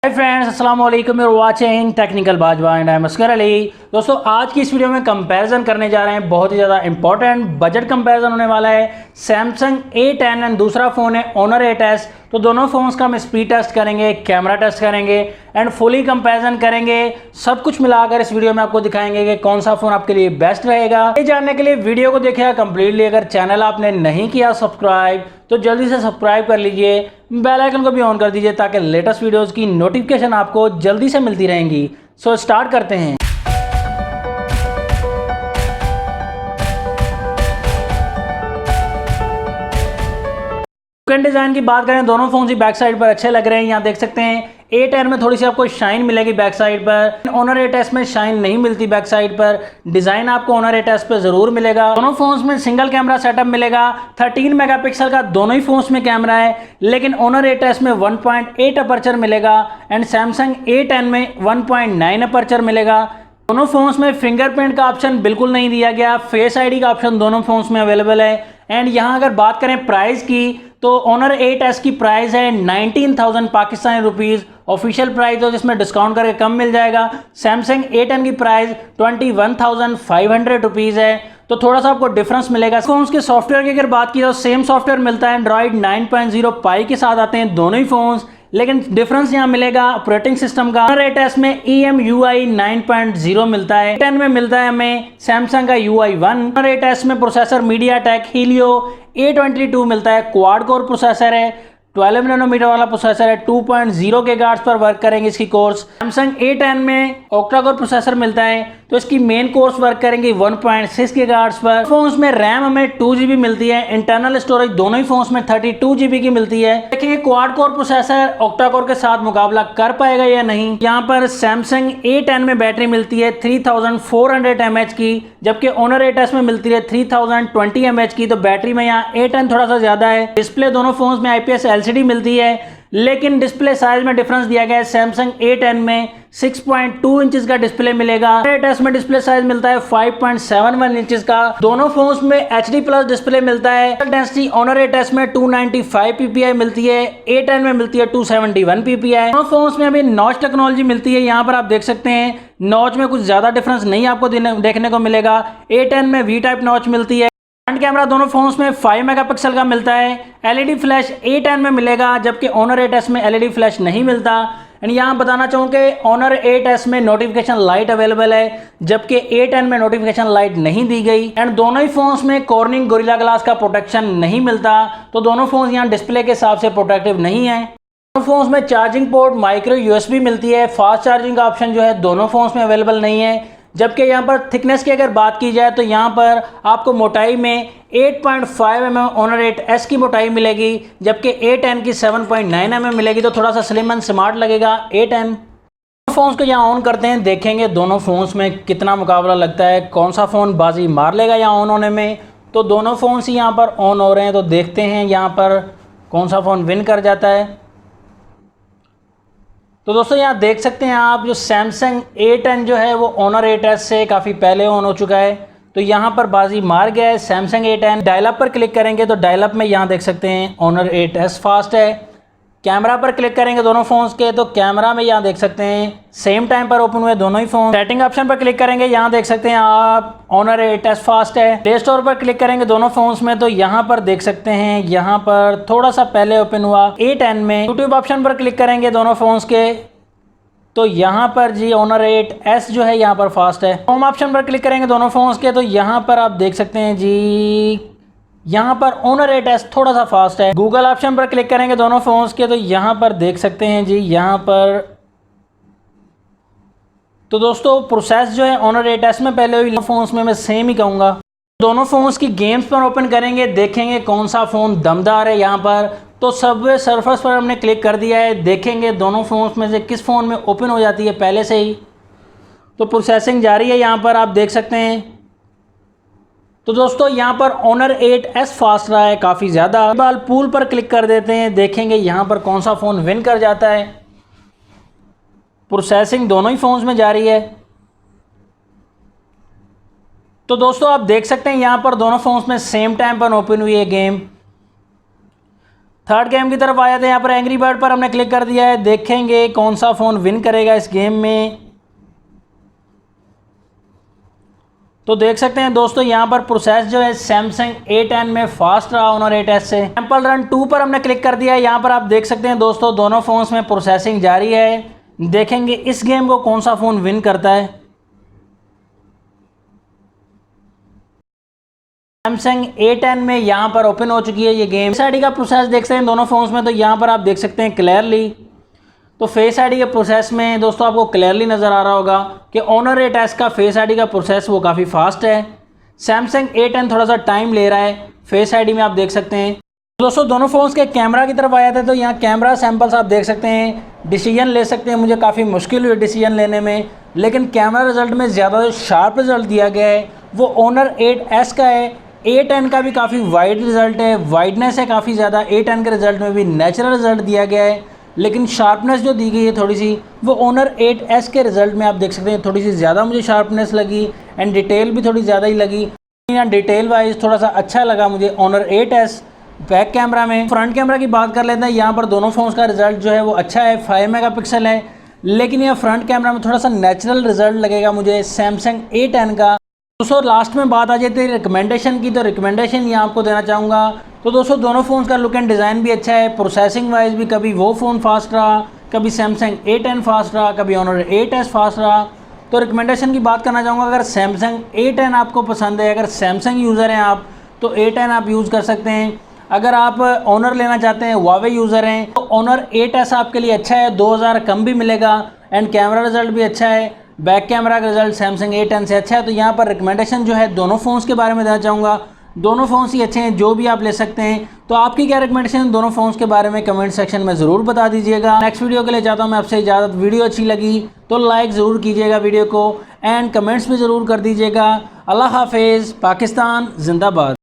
हाय friends, अस्सलाम वालेकुम। You are watching technical Bajwa and I am Askar Ali. दोस्तों, आज की इस वीडियो में कंपैरिजन करने जा रहे हैं। बहुत ही ज़्यादा इंपॉर्टेंट बजट कंपैरिजन होने वाला है। सैमसंग A10 एंड दूसरा फ़ोन है Honor 8s। तो दोनों फ़ोन्स का हम स्पीड टेस्ट करेंगे, कैमरा टेस्ट करेंगे एंड फुली कंपैरिजन करेंगे। सब कुछ मिलाकर इस वीडियो में आपको दिखाएंगे कि कौन सा फ़ोन आपके लिए बेस्ट रहेगा। ये जानने के लिए वीडियो को देखिएगा कंप्लीटली। अगर चैनल आपने नहीं किया सब्सक्राइब तो जल्दी से सब्सक्राइब कर लीजिए, बेल आइकन को भी ऑन कर दीजिए ताकि लेटेस्ट वीडियोस की नोटिफिकेशन आपको जल्दी से मिलती रहेंगी। सो स्टार्ट करते हैं। डिज़ाइन की बात करें, दोनों फोन ही बैक साइड पर अच्छे लग रहे हैं। यहाँ देख सकते हैं A10 में थोड़ी सी आपको शाइन मिलेगी बैक साइड पर। Honor 8s में शाइन नहीं मिलती बैक साइड पर। डिज़ाइन आपको Honor 8s पे ज़रूर मिलेगा। दोनों फोन्स में सिंगल कैमरा सेटअप मिलेगा। 13 मेगापिक्सल का दोनों ही फोन्स में कैमरा है, लेकिन Honor 8s में 1.8 अपर्चर मिलेगा एंड Samsung A10 में 1.9 अपर्चर मिलेगा। दोनों फोन्स में फिंगरप्रिंट का ऑप्शन बिल्कुल नहीं दिया गया। फेस आईडी का ऑप्शन दोनों फोन्स में अवेलेबल है। एंड यहाँ अगर बात करें प्राइस की तो Honor 8s की प्राइस है 19,000 पाकिस्तानी रुपीज़ ऑफिशियल प्राइस हो, जिसमें डिस्काउंट करके कम मिल जाएगा। Samsung A10 की प्राइस 21,500 रुपीज़ है, तो थोड़ा सा आपको डिफरेंस मिलेगा। फोन्स के सॉफ्टवेयर की अगर बात की तो सेम सॉफ्टवेयर मिलता है। एंड्रॉइड 9.0 पाई के साथ आते हैं दोनों ही फोन्स, लेकिन डिफरेंस यहाँ मिलेगा ऑपरेटिंग सिस्टम का। Honor 8s में EMUI 9.0 मिलता है। A10 में मिलता है हमें सैमसंग का UI1। Honor 8s में प्रोसेसर MediaTek Helio A22 मिलता है। क्वाड कोर प्रोसेसर है, 12 नैनोमीटर वाला प्रोसेसर है। 2.0 गीगाहर्ट्ज पर वर्क करेंगे इसकी कोर्स। Samsung A10 में ऑक्टा कोर प्रोसेसर मिलता है, तो इसकी मेन कोर्स वर्क करेंगे 1.6 गीगाहर्ट्ज पर। फोन्स में रैम हमें 2GB मिलती है। इंटरनल स्टोरेज दोनों ही फोन्स में 32GB की मिलती है। देखेंगे quad core processor octa core के साथ मुकाबला कर पाएगा या नहीं। यहाँ पर Samsung A10 में बैटरी मिलती है 3400 mAh की, जबकि Honor 8s में मिलती है 3020 mAh की। तो बैटरी में यहाँ A10 थोड़ा सा ज्यादा है। डिस्प्ले दोनों फोन्स में IPS LCD मिलती है, लेकिन डिस्प्ले साइज में डिफरेंस दिया गया है। Samsung A10 में 6.2 इंचेस का डिस्प्ले मिलेगा। 8s में डिस्प्ले साइज मिलता है 5.71 इंचेस का। दोनों फोन्स में HD प्लस डिस्प्ले मिलता है। डेंसिटी Honor 8s में 295 ppi मिलती है, A10 में मिलती है 271 ppi। दोनों फोन्स में अभी नॉच टेक्नोलॉजी मिलती है। यहाँ पर आप देख सकते हैं नॉच में कुछ ज्यादा डिफरेंस नहीं आपको देखने को मिलेगा। A10 में V टाइप नॉच मिलती है। फ्रंट कैमरा दोनों फोन्स में 5 मेगापिक्सल का मिलता है। LED फ्लैश A10 में मिलेगा, जबकि Honor 8s में LED फ्लैश नहीं मिलता। एंड यहाँ बताना चाहूँ कि Honor 8s में नोटिफिकेशन लाइट अवेलेबल है, जबकि A10 में नोटिफिकेशन लाइट नहीं दी गई। एंड दोनों ही फोन्स में कॉर्निंग गोरिल्ला ग्लास का प्रोटेक्शन नहीं मिलता, तो दोनों फोन्स यहाँ डिस्प्ले के हिसाब से प्रोटेक्टिव नहीं है। दोनों फोन्स में चार्जिंग पोर्ट माइक्रो USB मिलती है। फास्ट चार्जिंग का ऑप्शन जो है दोनों फोन्स में अवेलेबल नहीं है। जबकि यहाँ पर थिकनेस की अगर बात की जाए तो यहाँ पर आपको मोटाई में 8.5 mm Honor 8s की मोटाई मिलेगी, जबकि A10 की 7.9 mm मिलेगी। तो थोड़ा सा स्लिम एंड स्मार्ट लगेगा A10। फोन्स को यहाँ ऑन करते हैं, देखेंगे दोनों फोन्स में कितना मुकाबला लगता है, कौन सा फ़ोन बाजी मार लेगा यहाँ ऑन होने में। तो दोनों फोन्स ही यहाँ पर ऑन हो रहे हैं, तो देखते हैं यहाँ पर कौन सा फ़ोन विन कर जाता है। तो दोस्तों यहाँ देख सकते हैं आप, जो Samsung A10 जो है वो Honor 8s से काफ़ी पहले ऑन हो चुका है, तो यहाँ पर बाजी मार गया है Samsung A10। डायल अप पर क्लिक करेंगे तो डायल अप में यहाँ देख सकते हैं Honor 8s फास्ट है। कैमरा पर क्लिक करेंगे दोनों फोन्स के, तो कैमरा में यहाँ देख सकते हैं सेम टाइम पर ओपन हुए दोनों ही फोन। सेटिंग ऑप्शन पर क्लिक करेंगे, यहाँ देख सकते हैं आप Honor 8s फास्ट है। प्ले स्टोर पर क्लिक करेंगे दोनों फोन्स में, तो यहाँ पर देख सकते हैं यहाँ पर थोड़ा सा पहले ओपन हुआ A10 में। यूट्यूब ऑप्शन पर क्लिक करेंगे दोनों फोन्स के, तो यहाँ पर जी Honor 8s जो है यहाँ पर फास्ट है। होम ऑप्शन पर क्लिक करेंगे दोनों फोन्स के, तो यहाँ पर आप देख सकते हैं जी यहाँ पर Honor 8s थोड़ा सा फास्ट है। गूगल ऑप्शन पर क्लिक करेंगे दोनों फोन्स के, तो यहाँ पर देख सकते हैं जी यहाँ पर। तो दोस्तों प्रोसेस जो है Honor 8s में पहले हुई फोन्स में मैं सेम ही कहूँगा। दोनों फोन्स की गेम्स पर ओपन करेंगे, देखेंगे कौन सा फ़ोन दमदार है। यहाँ पर तो सबवे सर्फर्स पर हमने क्लिक कर दिया है, देखेंगे दोनों फोन्स में से किस फ़ोन में ओपन हो जाती है पहले से ही। तो प्रोसेसिंग जारी है, यहाँ पर आप देख सकते हैं। तो दोस्तों यहाँ पर Honor 8s फास्ट रहा है काफ़ी ज़्यादा। बाल पूल पर क्लिक कर देते हैं, देखेंगे यहाँ पर कौन सा फ़ोन विन कर जाता है। प्रोसेसिंग दोनों ही फोन्स में जारी है। तो दोस्तों आप देख सकते हैं यहाँ पर दोनों फोन्स में सेम टाइम पर ओपन हुई है गेम। थर्ड गेम की तरफ आए थे। यहाँ पर एंग्री बर्ड पर हमने क्लिक कर दिया है। देखेंगे कौन सा फ़ोन विन करेगा इस गेम में। तो देख सकते हैं दोस्तों यहाँ पर प्रोसेस जो है सैमसंग A10 में फास्ट रहा ऑनर 8S से। सैंपल रन 2 पर हमने क्लिक कर दिया है। यहाँ पर आप देख सकते हैं दोस्तों दोनों फ़ोन्स में प्रोसेसिंग जारी है। देखेंगे इस गेम को कौन सा फ़ोन विन करता है। सैमसंग A10 में यहाँ पर ओपन हो चुकी है ये गेम। फेस आईडी का प्रोसेस देख सकते हैं दोनों फ़ोन्स में। तो यहाँ पर आप देख सकते हैं क्लियरली, तो फेस आईडी के प्रोसेस में दोस्तों आपको क्लियरली नज़र आ रहा होगा कि ऑनर 8S का फेस आईडी का प्रोसेस वो काफ़ी फास्ट है। सैमसंग A10 थोड़ा सा टाइम ले रहा है फेस आईडी में, आप देख सकते हैं। दोस्तों दोनों फ़ोन्स के कैमरा की तरफ आया था। तो यहाँ कैमरा सैंपल्स आप देख सकते हैं। डिसीजन ले सकते हैं, मुझे काफ़ी मुश्किल हुई डिसीजन लेने में, लेकिन कैमरा रिजल्ट में ज़्यादा जो शार्प रिजल्ट दिया गया है वो ऑनर 8S का है। A10 का भी काफ़ी वाइड रिजल्ट है, वाइडनेस है काफ़ी ज़्यादा। A10 के रिजल्ट में भी नेचुरल रिजल्ट दिया गया है, लेकिन शार्पनेस जो दी गई है थोड़ी सी वो ऑनर 8S के रिज़ल्ट में आप देख सकते हैं थोड़ी सी ज़्यादा मुझे शार्पनेस लगी एंड डिटेल भी थोड़ी ज़्यादा ही लगी। यहाँ डिटेल वाइज थोड़ा सा अच्छा लगा मुझे ऑनर 8S। बैक कैमरा में फ्रंट कैमरा की बात कर लेते हैं। यहाँ पर दोनों फ़ोन्स का रिज़ल्ट जो है वो अच्छा है, 5 मेगापिक्सल है, लेकिन यह फ्रंट कैमरा में थोड़ा सा नेचुरल रिज़ल्ट लगेगा मुझे सैमसंग A10 का। दोस्तों लास्ट में बात आ जाती है रिकमेंडेशन की, तो रिकमेंडेशन यहाँ आपको देना चाहूँगा। तो दोस्तों दोनों फ़ोन्स का लुक एंड डिज़ाइन भी अच्छा है, प्रोसेसिंग वाइज भी कभी वो फ़ोन फास्ट रहा, कभी सैमसंग A10 फास्ट रहा, कभी ऑनर 8S फास्ट रहा। तो रिकमेंडेशन की बात करना चाहूँगा, अगर सैमसंग A10 आपको पसंद है, अगर सैमसंग यूज़र हैं आप तो A10 आप यूज़ कर सकते हैं। अगर आप ऑनर लेना चाहते हैं, Huawei यूज़र हैं, तो ऑनर 8S आपके लिए अच्छा है, 2000 कम भी मिलेगा एंड कैमरा रिजल्ट भी अच्छा है। बैक कैमरा का रिजल्ट सैमसंग A10 से अच्छा है। तो यहाँ पर रिकमेंडेशन जो है दोनों फ़ोन्स के बारे में देना चाहूँगा। दोनों फ़ोन्स ही अच्छे हैं, जो भी आप ले सकते हैं। तो आपकी क्या रिकमेंडेशन दोनों फ़ोन्स के बारे में कमेंट सेक्शन में ज़रूर बता दीजिएगा। नेक्स्ट वीडियो के लिए चाहता हूँ मैं आपसे इजाज़त। वीडियो अच्छी लगी तो लाइक ज़रूर कीजिएगा वीडियो को एंड कमेंट्स भी ज़रूर कर दीजिएगा। अल्लाह हाफिज़, पाकिस्तान जिंदाबाद।